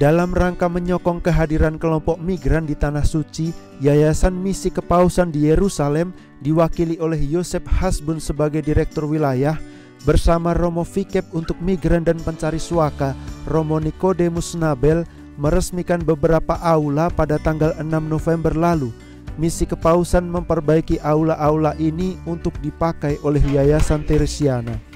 Dalam rangka menyokong kehadiran kelompok migran di Tanah Suci, Yayasan Misi Kepausan di Yerusalem diwakili oleh Yosef Hasbun sebagai Direktur Wilayah bersama Romo Fikep untuk migran dan pencari suaka, Romo Nikodemus Nabel, meresmikan beberapa aula pada tanggal 6 November lalu. Misi Kepausan memperbaiki aula-aula ini untuk dipakai oleh Yayasan Teresiana.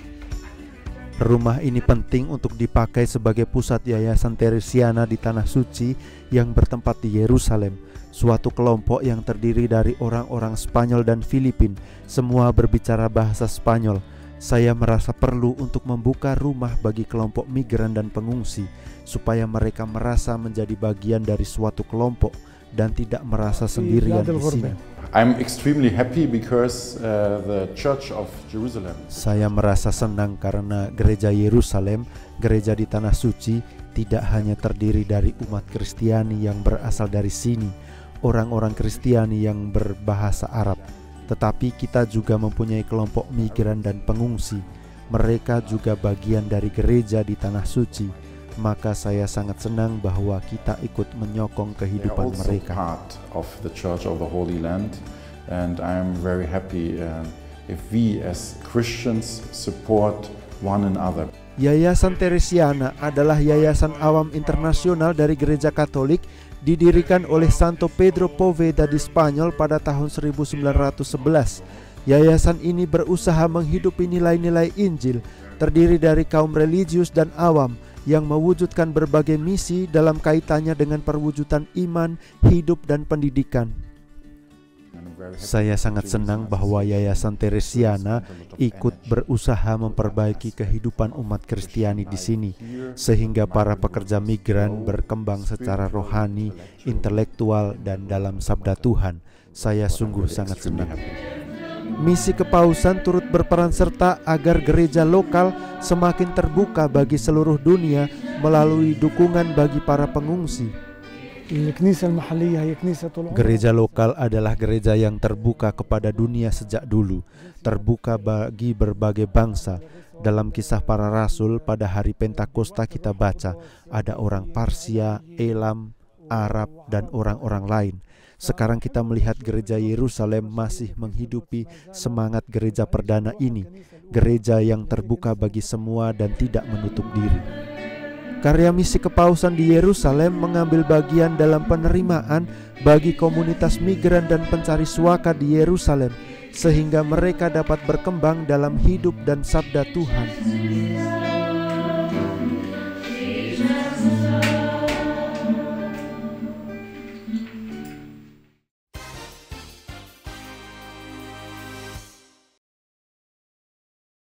Rumah ini penting untuk dipakai sebagai pusat Yayasan Teresiana di Tanah Suci yang bertempat di Yerusalem, suatu kelompok yang terdiri dari orang-orang Spanyol dan Filipin, semua berbicara bahasa Spanyol. Saya merasa perlu untuk membuka rumah bagi kelompok migran dan pengungsi, supaya mereka merasa menjadi bagian dari suatu kelompok dan tidak merasa sendirian di sini. I'm extremely happy because the Church of Jerusalem. Saya merasa senang karena gereja Yerusalem, gereja di Tanah Suci, tidak hanya terdiri dari umat Kristiani yang berasal dari sini, orang-orang Kristiani yang berbahasa Arab, tetapi kita juga mempunyai kelompok migran dan pengungsi. Mereka juga bagian dari gereja di Tanah Suci. Maka saya sangat senang bahwa kita ikut menyokong kehidupan mereka. Part of the Church of the Holy Land, and I'm very happy if we as Christians support one another. Yayasan Teresiana adalah yayasan awam internasional dari Gereja Katolik, didirikan oleh Santo Pedro Poveda di Spanyol pada tahun 1911. Yayasan ini berusaha menghidupi nilai-nilai Injil, terdiri dari kaum religius dan awam, yang mewujudkan berbagai misi dalam kaitannya dengan perwujudan iman, hidup, dan pendidikan. Saya sangat senang bahwa Yayasan Teresiana ikut berusaha memperbaiki kehidupan umat Kristiani di sini, sehingga para pekerja migran berkembang secara rohani, intelektual, dan dalam sabda Tuhan. Saya sungguh sangat senang. Misi Kepausan turut berperan serta agar gereja lokal semakin terbuka bagi seluruh dunia melalui dukungan bagi para pengungsi. Gereja lokal adalah gereja yang terbuka kepada dunia sejak dulu, terbuka bagi berbagai bangsa. Dalam Kisah Para Rasul pada hari Pentakosta kita baca, ada orang Parsia, Elam, Arab, dan orang-orang lain. Sekarang kita melihat gereja Yerusalem masih menghidupi semangat gereja perdana ini, gereja yang terbuka bagi semua dan tidak menutup diri. Karya Misi Kepausan di Yerusalem mengambil bagian dalam penerimaan bagi komunitas migran dan pencari suaka di Yerusalem, sehingga mereka dapat berkembang dalam hidup dan sabda Tuhan.